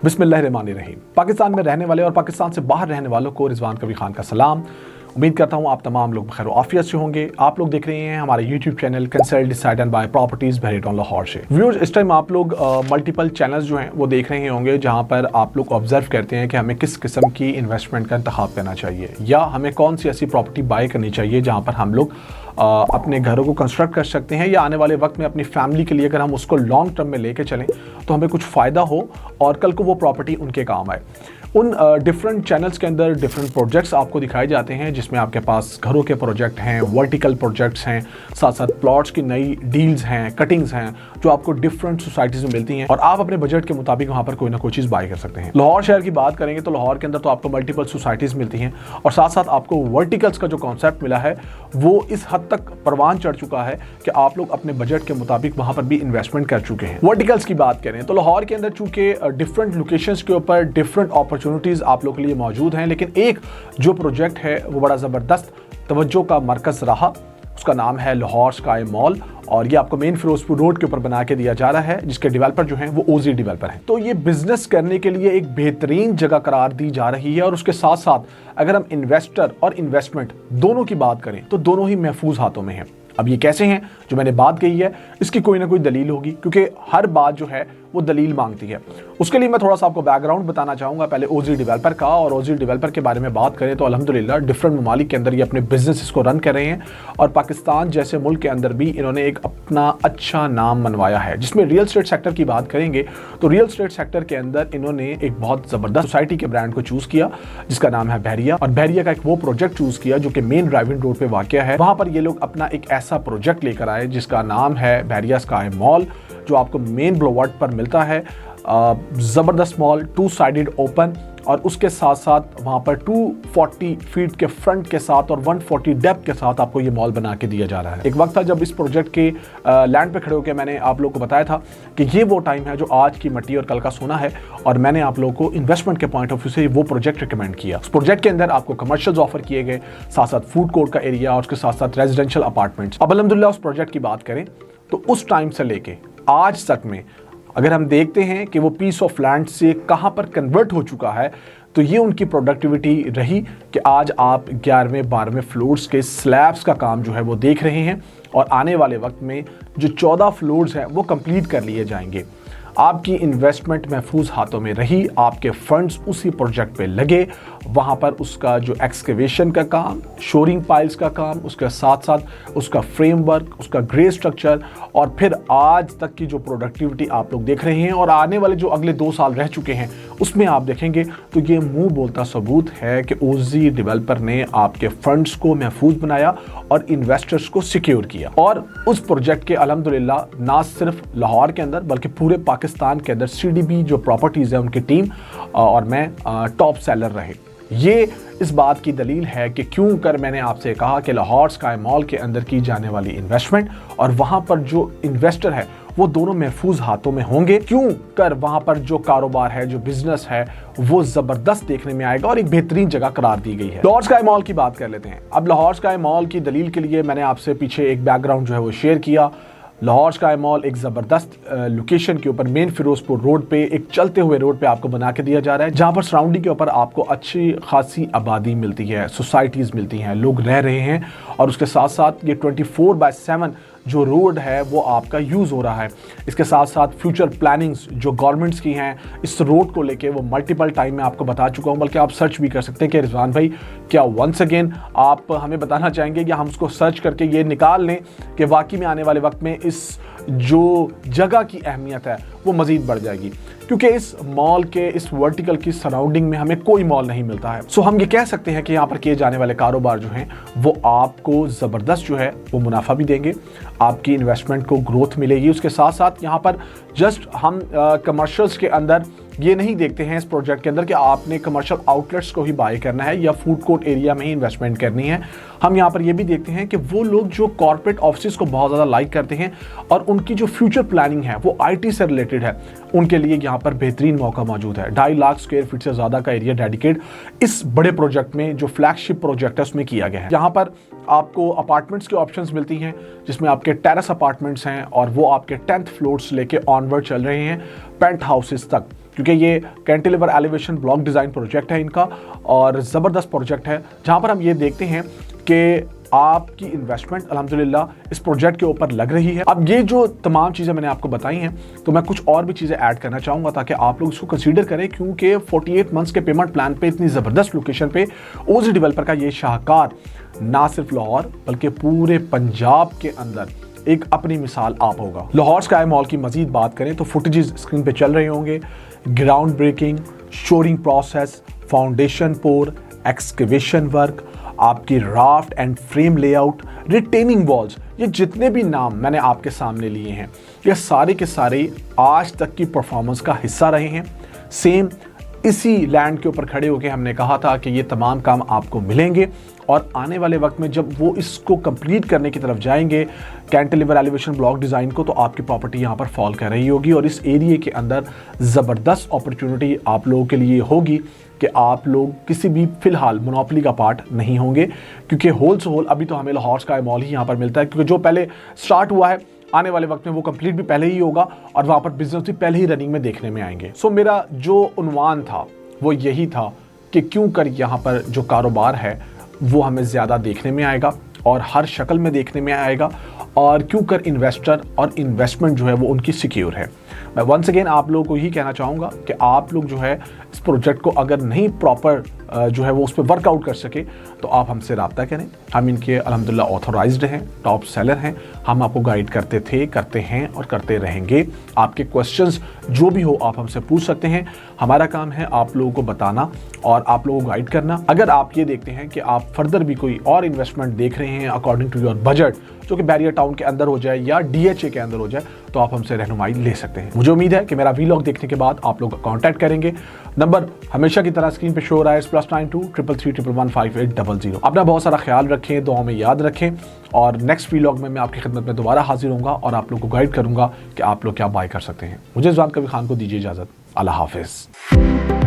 बिस्मिल्लाहिर्रहमानिर्रहीम। पाकिस्तान में रहने वाले और पाकिस्तान से बाहर रहने वालों को रिजवान कबीर खान का सलाम। उम्मीद करता हूँ आप तमाम लोग खैर आफियत से होंगे। आप लोग देख रहे हैं हमारे YouTube channel consult decide and buy properties Bahria town Lahore से। व्यूअर्स, इस टाइम आप लोग मल्टीपल चैनल्स जो हैं वो देख रहे होंगे जहाँ पर आप लोग ऑब्जर्व करते हैं कि हमें किस किस्म की इन्वेस्टमेंट का इंतखाब करना चाहिए या हमें कौन सी ऐसी प्रॉपर्टी बाय करनी चाहिए जहाँ पर हम लोग अपने घरों को कंस्ट्रक्ट कर सकते हैं या आने वाले वक्त में अपनी फैमिली के लिए अगर हम उसको लॉन्ग टर्म में लेके चलें तो हमें कुछ फ़ायदा हो और कल को वो प्रॉपर्टी उनके काम आए। उन डिफरेंट चैनल्स के अंदर डिफरेंट प्रोजेक्ट्स आपको दिखाए जाते हैं जिसमें आपके पास घरों के प्रोजेक्ट हैं, वर्टिकल प्रोजेक्ट्स हैं, साथ साथ प्लॉट्स की नई डील्स हैं, कटिंग्स हैं जो आपको डिफरेंट सोसाइटीज़ में मिलती हैं और आप अपने बजट के मुताबिक वहाँ पर कोई ना कोई चीज़ बाय कर सकते हैं। लाहौर शहर की बात करेंगे तो लाहौर के अंदर तो आपको मल्टीपल सोसाइटीज़ मिलती हैं और साथ साथ आपको वर्टिकल्स का जो कॉन्सेप्ट मिला है वो इस हद तक परवान चढ़ चुका है कि आप लोग अपने बजट के मुताबिक वहाँ पर भी इन्वेस्टमेंट कर चुके हैं। वर्टिकल्स की बात करें तो लाहौर के अंदर चूँकि डिफरेंट लोकेशंस के ऊपर डिफरेंट अपॉर्चुनिटीज़ आप लोग के लिए मौजूद हैं, लेकिन एक जो प्रोजेक्ट है वो बड़ा ज़बरदस्त तवज्जो का मरकज़ रहा, उसका नाम है लाहौर स्काई मॉल और ये आपको मेन फिरोजपुर रोड के ऊपर बना के दिया जा रहा है जिसके डेवलपर जो हैं वो ओजी डेवलपर हैं। तो ये बिजनेस करने के लिए एक बेहतरीन जगह करार दी जा रही है और उसके साथ साथ अगर हम इन्वेस्टर और इन्वेस्टमेंट दोनों की बात करें तो दोनों ही महफूज हाथों में हैं। अब ये कैसे हैं जो मैंने बात कही है इसकी कोई ना कोई दलील होगी क्योंकि हर बात जो है वो दलील मांगती है। उसके लिए मैं थोड़ा सा आपको बैकग्राउंड बताना चाहूँगा पहले ओजी डेवलपर का। और ओजी डेवलपर के बारे में बात करें तो अल्हम्दुलिल्लाह डिफरेंट ममालिक के अंदर ये अपने बिजनेस को रन कर रहे हैं और पाकिस्तान जैसे मुल्क के अंदर भी इन्होंने एक अपना अच्छा नाम मनवाया है। जिसमें रियल स्टेट सेक्टर की बात करेंगे तो रियल स्टेट सेक्टर के अंदर इन्होंने एक बहुत ज़बरदस्त सोसाइटी के ब्रांड को चूज़ किया जिसका नाम है बहरिया और बहरिया का एक वो प्रोजेक्ट चूज़ किया जो कि मेन ड्राइविंग रोड पर वाक़या है। वहाँ पर ये लोग अपना एक ऐसा प्रोजेक्ट लेकर आए जिसका नाम है बहरिया स्काई मॉल जो आपको मेन ब्लोवर्ड पर मिलता है। ज़बरदस्त मॉल, 2 साइडेड ओपन और उसके साथ साथ वहाँ पर 240 फीट के फ्रंट के साथ और 140 डेप्थ के साथ आपको ये मॉल बना के दिया जा रहा है। एक वक्त था जब इस प्रोजेक्ट के लैंड पे खड़े होकर मैंने आप लोगों को बताया था कि ये वो टाइम है जो आज की मिट्टी और कल का सोना है और मैंने आप लोगों को इन्वेस्टमेंट के पॉइंट ऑफ व्यू से वो प्रोजेक्ट रिकमेंड किया। उस प्रोजेक्ट के अंदर आपको कमर्शियल्स ऑफर किए गए, साथ साथ फूड कोर्ट का एरिया और उसके साथ साथ रेजिडेंशियल अपार्टमेंट्स। अब अल्हम्दुलिल्लाह उस प्रोजेक्ट की बात करें तो उस टाइम से लेके आज तक में अगर हम देखते हैं कि वो पीस ऑफ लैंड से कहाँ पर कन्वर्ट हो चुका है तो ये उनकी प्रोडक्टिविटी रही कि आज आप 11वें 12वें फ्लोर्स के स्लैब्स का काम जो है वो देख रहे हैं और आने वाले वक्त में जो 14 फ्लोर्स हैं वो कंप्लीट कर लिए जाएंगे। आपकी इन्वेस्टमेंट महफूज हाथों में रही, आपके फंड्स उसी प्रोजेक्ट पे लगे, वहाँ पर उसका जो एक्सकेवेशन का काम, शोरिंग पाइल्स का काम, उसके साथ साथ उसका फ्रेमवर्क, उसका ग्रे स्ट्रक्चर और फिर आज तक की जो प्रोडक्टिविटी आप लोग देख रहे हैं और आने वाले जो अगले 2 साल रह चुके हैं उसमें आप देखेंगे तो ये मुंह बोलता सबूत है कि ओजी डेवलपर ने आपके फंड्स को महफूज बनाया और इन्वेस्टर्स को सिक्योर किया। और उस प्रोजेक्ट के अल्हम्दुलिल्लाह ना सिर्फ लाहौर के अंदर बल्कि पूरे पाकिस्तान के अंदर सीडीबी जो प्रॉपर्टीज़ है उनकी टीम और मैं टॉप सेलर रहे। ये इस बात की दलील है कि क्यों कर मैंने आपसे कहा कि लाहौर स्काई मॉल के अंदर की जाने वाली इन्वेस्टमेंट और वहाँ पर जो इन्वेस्टर है वो दोनों महफूज हाथों में होंगे। क्यों कर वहाँ पर जो कारोबार है, जो बिजनेस है वो ज़बरदस्त देखने में आएगा और एक बेहतरीन जगह करार दी गई है। लाहौर स्काई मॉल की बात कर लेते हैं। अब लाहौर स्काई मॉल की दलील के लिए मैंने आपसे पीछे एक बैकग्राउंड जो है वो शेयर किया। लाहौर स्काई मॉल एक ज़बरदस्त लोकेशन के ऊपर मेन फिरोजपुर रोड पे एक चलते हुए रोड पे आपको बना के दिया जा रहा है जहाँ पर सराउंडिंग के ऊपर आपको अच्छी खासी आबादी मिलती है, सोसाइटीज़ मिलती हैं, लोग रह रहे हैं और उसके साथ साथ ये 24/7 जो रोड है वो आपका यूज़ हो रहा है। इसके साथ साथ फ्यूचर प्लानिंग्स जो गवर्नमेंट्स की हैं इस रोड को लेके वो मल्टीपल टाइम में आपको बता चुका हूँ, बल्कि आप सर्च भी कर सकते हैं कि रिजवान भाई क्या वंस अगेन आप हमें बताना चाहेंगे या हम उसको सर्च करके ये निकाल लें कि वाकई में आने वाले वक्त में इस जो जगह की अहमियत है वो मज़ीद बढ़ जाएगी क्योंकि इस मॉल के इस वर्टिकल की सराउंडिंग में हमें कोई मॉल नहीं मिलता है। सो हम ये कह सकते हैं कि यहाँ पर किए जाने वाले कारोबार जो हैं वो आपको ज़बरदस्त जो है वो मुनाफा भी देंगे, आपकी इन्वेस्टमेंट को ग्रोथ मिलेगी। उसके साथ साथ यहाँ पर जस्ट हम कमर्शियल्स के अंदर ये नहीं देखते हैं इस प्रोजेक्ट के अंदर कि आपने कमर्शियल आउटलेट्स को ही बाय करना है या फूड कोर्ट एरिया में ही इन्वेस्टमेंट करनी है। हम यहाँ पर ये भी देखते हैं कि वो लोग जो कॉर्पोरेट ऑफिस को बहुत ज़्यादा लाइक करते हैं और उनकी जो फ्यूचर प्लानिंग है वो आईटी से रिलेटेड है, उनके लिए यहाँ पर बेहतरीन मौका मौजूद है। 2.5 लाख स्क्वायर फीट से ज़्यादा का एरिया डेडिकेट इस बड़े प्रोजेक्ट में जो फ्लैगशिप प्रोजेक्ट है उसमें किया गया है। यहाँ पर आपको अपार्टमेंट्स की ऑप्शंस मिलती हैं जिसमें आपके टेरेस अपार्टमेंट्स हैं और वो आपके 10th फ्लोर से लेके ऑनवर्ड चल रहे हैं पेंट हाउसेस तक। क्योंकि ये cantilever elevation block design project है इनका और ज़बरदस्त प्रोजेक्ट है, जहाँ पर हम ये देखते हैं कि आपकी इन्वेस्टमेंट अल्हम्दुलिल्लाह इस प्रोजेक्ट के ऊपर लग रही है। अब ये जो तमाम चीज़ें मैंने आपको बताई हैं, तो मैं कुछ और भी चीज़ें ऐड करना चाहूँगा ताकि आप लोग इसको कंसीडर करें, क्योंकि 48 मंथ्स के पेमेंट प्लान पे इतनी ज़बरदस्त लोकेशन पे ओजी डेवलपर का ये शाहकार ना सिर्फ लाहौर बल्कि पूरे पंजाब के अंदर एक अपनी मिसाल आप होगा। लाहौर स्काई मॉल की मजीद बात करें तो फुटेजेस स्क्रीन पे चल रहे होंगे। Ground breaking, shoring process, foundation pour, excavation work, आपकी raft and frame layout, retaining walls, ये जितने भी नाम मैंने आपके सामने लिए हैं ये सारे के सारे आज तक की परफॉर्मेंस का हिस्सा रहे हैं। सेम इसी लैंड के ऊपर खड़े होकर हमने कहा था कि ये तमाम काम आपको मिलेंगे और आने वाले वक्त में जब वो इसको कंप्लीट करने की तरफ जाएंगे कैंटिलीवर एलिवेशन ब्लॉक डिज़ाइन को, तो आपकी प्रॉपर्टी यहाँ पर फॉल कर रही होगी और इस एरिया के अंदर ज़बरदस्त अपॉर्चुनिटी आप लोगों के लिए होगी कि आप लोग किसी भी फ़िलहाल मोनोपोली का पार्ट नहीं होंगे, क्योंकि होल से होल अभी तो हमें लाहौर स्काई मॉल ही यहाँ पर मिलता है, क्योंकि जो पहले स्टार्ट हुआ है आने वाले वक्त में वो कंप्लीट भी पहले ही होगा और वहाँ पर बिजनेस भी पहले ही रनिंग में देखने में आएंगे। सो मेरा जो उन्वान था वो यही था कि क्यों कर यहाँ पर जो कारोबार है वो हमें ज़्यादा देखने में आएगा और हर शक्ल में देखने में आएगा, और क्यों कर इन्वेस्टर और इन्वेस्टमेंट जो है वो उनकी सिक्योर है। मैं वंस अगेन आप लोगों को ही कहना चाहूँगा कि आप लोग जो है इस प्रोजेक्ट को अगर नहीं प्रॉपर जो है वो उस पर वर्कआउट कर सके तो आप हमसे रब्ता करें। हम इनके अल्हम्दुलिल्लाह ऑथोराइज्ड हैं, टॉप सेलर हैं, हम आपको गाइड करते थे, करते हैं और करते रहेंगे। आपके क्वेश्चंस जो भी हो आप हमसे पूछ सकते हैं। हमारा काम है आप लोगों को बताना और आप लोगों को गाइड करना। अगर आप ये देखते हैं कि आप फर्दर भी कोई और इन्वेस्टमेंट देख रहे हैं अकॉर्डिंग टू योर बजट, जो कि बैरियर टाउन के अंदर हो जाए या DHA के अंदर हो जाए, तो आप हमसे रहनुमाई ले सकते हैं। मुझे उम्मीद है कि मेरा वीलॉग देखने के बाद आप लोग कांटेक्ट करेंगे। नंबर हमेशा की तरह स्क्रीन पे शो हो रहा है, +92 333 111 5800। अपना बहुत सारा ख्याल रखें, दुआ में याद रखें और नेक्स्ट वीलॉग में मैं आपकी खिदमत में दोबारा हाजिर होऊंगा और आप लोग को गाइड करूंगा कि आप लोग क्या बाय कर सकते हैं। मुझे ज़ुबान कबीर खान को दीजिए इजाज़त। अल्लाह हाफिज़।